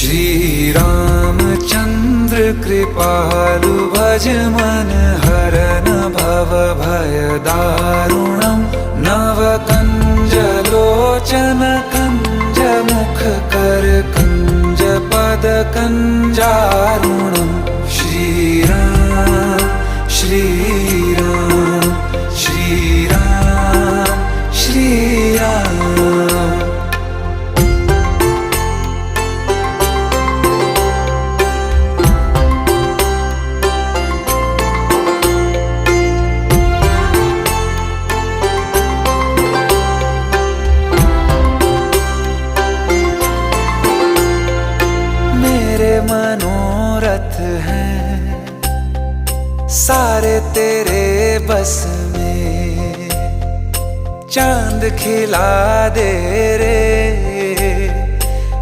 श्री रामचंद्र कृपालु भज मन हरन भव भय दारुणम नव कंज लोचन कंज मुख कर कंज पद कंजारुणम श्री राम श्री राम श्री राम श्री राम। मेरे मनोरथ हैं सारे तेरे बस में, चांद खिला दे रे